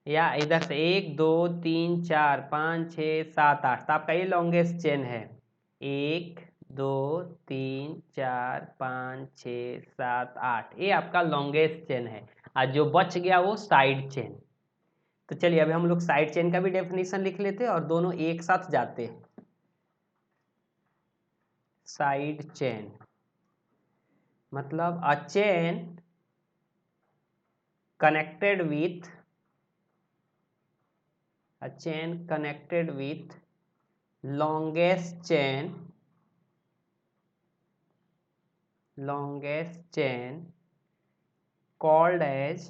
या इधर से 1 2 3 4 5 6 7 8, तो आपका ये लॉन्गेस्ट चेन है। 1 2 3 4 5 6 7 8, ये आपका लॉन्गेस्ट चेन है। और जो बच गया वो साइड चेन। तो चलिए अभी हम लोग साइड चेन का भी डेफिनेशन लिख लेते हैं और दोनों एक साथ जाते हैं। साइड चेन मतलब a chain connected with a chain connected with longest chain called as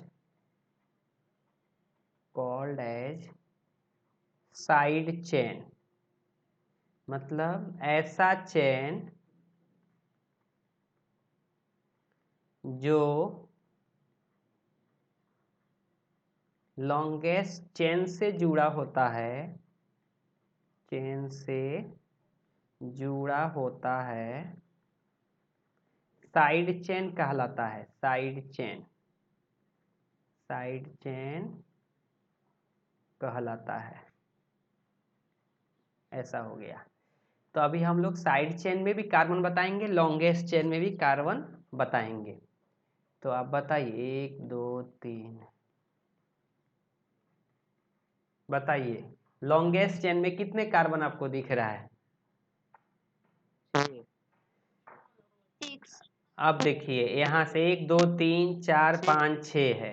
side chain। मतलब ऐसा चेन जो लॉन्गेस्ट चेन से जुड़ा होता है, चेन से जुड़ा होता है, साइड चेन कहलाता है। साइड चेन कहलाता है। ऐसा हो गया। तो अभी हम लोग साइड चेन में भी कार्बन बताएंगे, लॉन्गेस्ट चेन में भी कार्बन बताएंगे। तो आप बताइए 1 2 3, बताइए लॉन्गेस्ट चेन में कितने कार्बन आपको दिख रहा है? अब देखिए यहाँ से 1 2 3 4 5 6 है,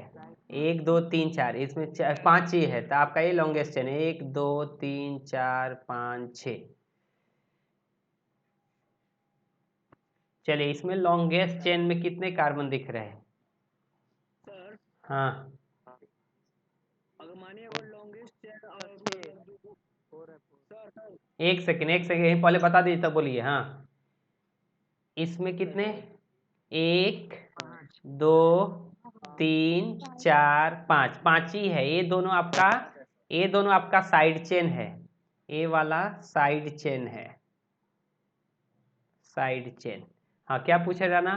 1 2 3 4, इसमें 5 ही है, तो आपका ये लॉन्गेस्ट चेन है। 1 2 3 4 5 6। चलिए इसमें लॉन्गेस्ट चेन में कितने कार्बन दिख रहे हैं? सर हाँ, अगर मानिए अगर लॉन्गेस्ट चेन सर एक सेकेंड पहले बता दीजिए तब बोलिए। हाँ, इसमें कितने? 1 2 3 4 5, 5 ही है। ये दोनों आपका साइड चेन है, ये वाला साइड चेन है, साइड चेन। हाँ, क्या पूछा जाना?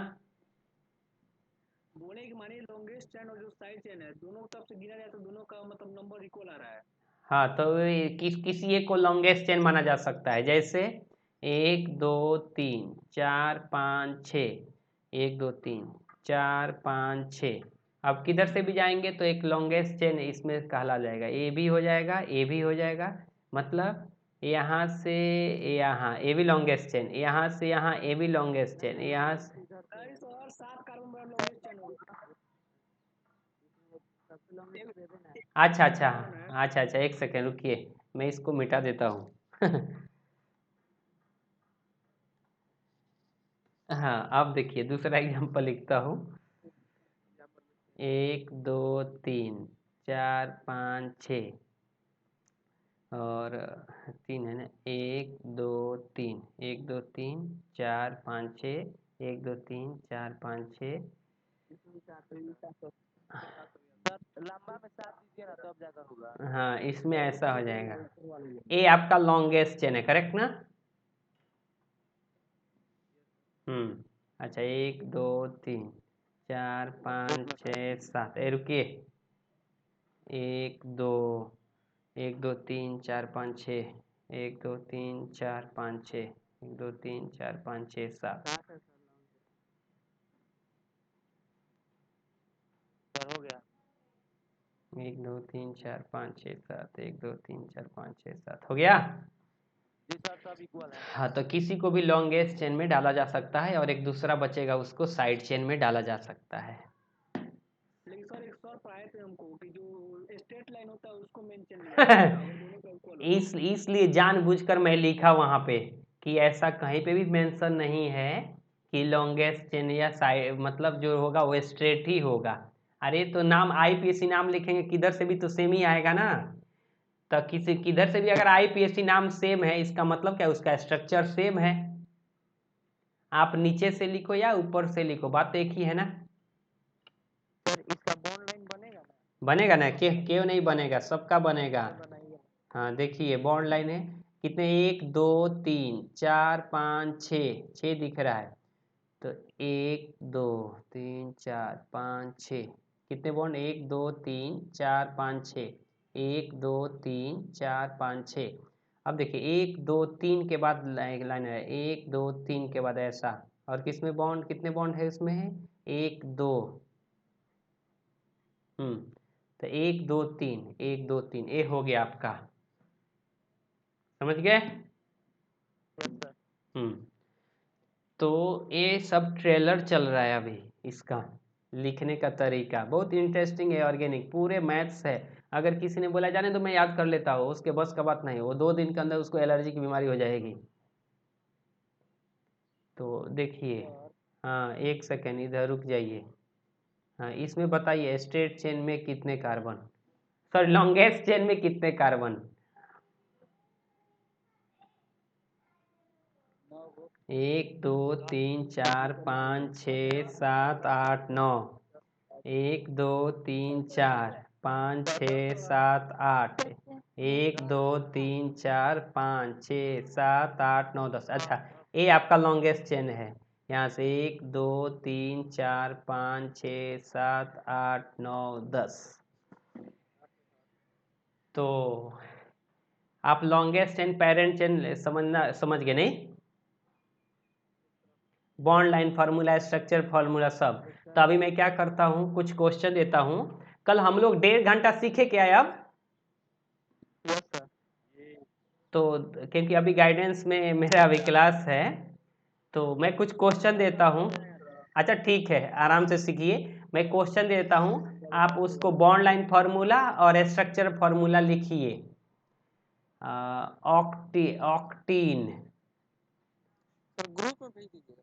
बोले कि मानिए लॉन्गेस्ट चेन और जो साइड चेन है दोनों तरफ से गिना जाए तो दोनों का मतलब नंबर इक्वल आ रहा है। हाँ, तो किसी एक को लॉन्गेस्ट चेन माना जा सकता है। जैसे 1 2 3 4 5 6, 1 2 3 4 5 6। अब किधर से भी जाएंगे तो एक लॉन्गेस्ट चेन इसमें कहला जाएगा। ए भी हो जाएगा, ए भी हो जाएगा, मतलब यहाँ से यहाँ ए भी लॉन्गेस्ट चेन, यहाँ से यहाँ ए भी लॉन्गेस्ट चेन, यहाँ से। और 7 कार्बन वाला लॉन्गेस्ट चेन होगा। अच्छा, एक सेकेंड रुकिए, मैं इसको मिटा देता हूँ। हाँ, अब देखिए दूसरा एग्जाम्पल लिखता हूँ। 1 2 3 4 5 6 और 3 है ना। 1 2 3 1 2 3 4 5 6 1 2 3 4 5 6। लंबा में 7 दीजिए ना तब जाकर होगा। हाँ, इसमें ऐसा हो जाएगा। ये आपका लॉन्गेस्ट चेन है, करेक्ट ना? अच्छा, 1 2 3 4 5 6 7। रुकिए, 1 2 1 2 3 4 5 6 1 2 3 4 5 6 1 2 3 4 5 6 7। हो गया। 1 2 3 4 5 6 7 1 2 3 4 5 6 7 हो गया। जी सर, सब इक्वल है। हाँ, तो किसी को भी लॉन्गेस्ट चेन में डाला जा सकता है और एक दूसरा बचेगा उसको साइड चेन में डाला जा सकता है। लेकिन सर एक सर पढ़ाए थे हमको कि जो स्ट्रेट लाइन होता है उसको मेंशन नहीं करना है, अगर दोनों का इक्वल हो। इसलिए जानबूझकर मैं लिखा वहां पे कि ऐसा कहीं पे भी मेंशन नहीं है कि लॉन्गेस्ट चेन या साइड, मतलब जो होगा वो स्ट्रेट ही होगा। अरे तो नाम आईपीएससी नाम लिखेंगे किधर से भी तो सेम ही आएगा ना। तो किसी किधर से भी अगर आईपीएससी नाम सेम है, इसका मतलब क्या, उसका स्ट्रक्चर सेम है। आप नीचे से लिखो या ऊपर से लिखो, बात तो एक ही है ना। सर इसका बॉन्ड लाइन बनेगा ना? बनेगा ना, क्यों नहीं बनेगा, सबका बनेगा। बनाइए। हाँ, देखिए बॉन्ड लाइन है कितने, 1 2 3 4 5 6 दिख रहा है। तो 1 2 3 4 5 6 कितने बॉन्ड, 1 2 3 4 5 6 1 2 3 4 5 6। अब देखिए 1 2 3 के बाद लाइन है, 1 2 3 के बाद ऐसा। और किसमें बॉन्ड, कितने बॉन्ड है उसमें है, 1 2। तो 1 2 3 1 2 3 ये हो गया आपका, समझ गए? Yes sir. तो ये सब ट्रेलर चल रहा है अभी, इसका लिखने का तरीका बहुत इंटरेस्टिंग है, ऑर्गेनिक पूरे मैथ्स है। अगर किसी ने बोला जाने तो मैं याद कर लेता हूँ, उसके बस का बात नहीं, वो 2 दिन के अंदर उसको एलर्जी की बीमारी हो जाएगी। तो देखिए, हाँ एक सेकेंड इधर रुक जाइए। हाँ, इसमें बताइए स्ट्रेट चेन में कितने कार्बन, सॉरी लॉन्गेस्ट चेन में कितने कार्बन। 1 2 3 4 5 6 7 8 9। 1 2 3 4 5 6 7 8। 1 2 3 4 5 6 7 8 9 10। अच्छा, ये आपका लॉन्गेस्ट चेन है। यहाँ से 1 2 3 4 5 6 7 8 9 10। तो आप लॉन्गेस्ट चेन, पेरेंट चेन समझ गए नहीं? Bond line formula, structure formula सब। तो अभी मैं क्या करता हूँ, कुछ क्वेश्चन देता हूँ। कल हम लोग 1.5 घंटा सीखे क्या है अब? Yes sir. तो क्योंकि अभी गाइडेंस में मेरा अभी क्लास है, तो मैं कुछ क्वेश्चन देता हूँ। अच्छा ठीक है, आराम से सीखिए। मैं क्वेश्चन देता हूँ, आप उसको बॉन्ड लाइन फार्मूला और स्ट्रक्चर फार्मूला लिखिए। ऑक्टीन। सर ग्रुप में भेज दीजिएगा।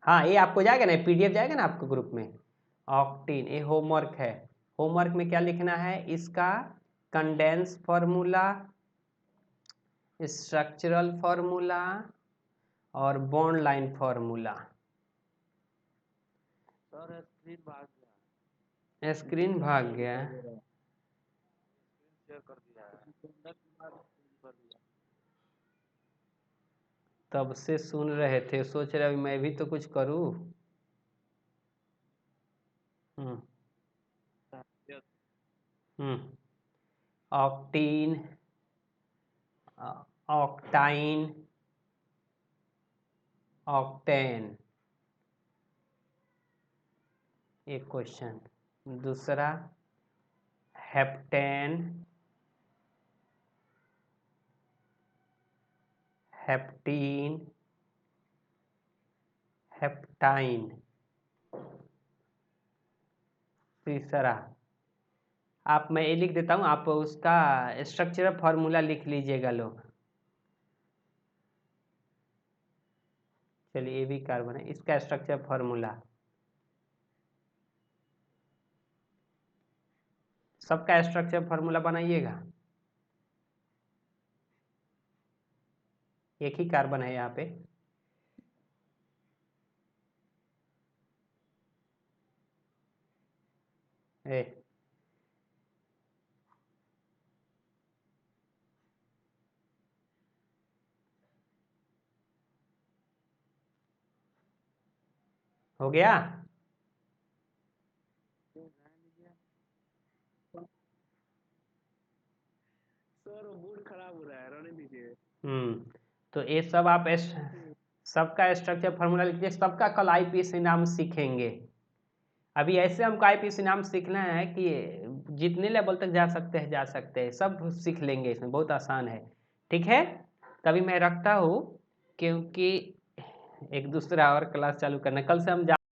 हाँ, ये आपको जाएगा ना, PDF जाएगा ना आपको ग्रुप में। ऑक्टीन, ये होमवर्क है। होमवर्क में क्या लिखना है, इसका कंडेंस फार्मूला, स्ट्रक्चरल फार्मूला और bond line formula. Sir screen भाग गया। स्क्रीन भाग गया, स्क्रीन शेयर कर दिया है। तब से सुन रहे थे, सोच रहे अभी मैं भी तो कुछ करूँ। ऑक्टीन, ऑक्टाइन, ऑक्टेन, एक क्वेश्चन। दूसरा हेप्टेन, हेप्टीन, हेप्टाइन। तीसरा, आप, मैं ये लिख देता हूँ, आप उसका स्ट्रक्चरल फार्मूला लिख लीजिएगा लोग। चलिए, ये भी कार्बन है, इसका स्ट्रक्चर फार्मूला सबका स्ट्रक्चर फार्मूला बनाइएगा। एक ही कार्बन है यहाँ पे। ए हो गया। सर मूड खराब हो रहा है, रहने दीजिए। तो ये सब आप सबका स्ट्रक्चर फार्मूला लिखिए। सबका कल IPSC नाम सीखेंगे। अभी ऐसे हमको IPSC नाम सीखना है कि जितने लेवल तक जा सकते हैं जा सकते हैं, सब सीख लेंगे, इसमें बहुत आसान है। ठीक है, तभी मैं रखता हूँ, क्योंकि एक दूसरा और क्लास चालू करना, कल से हम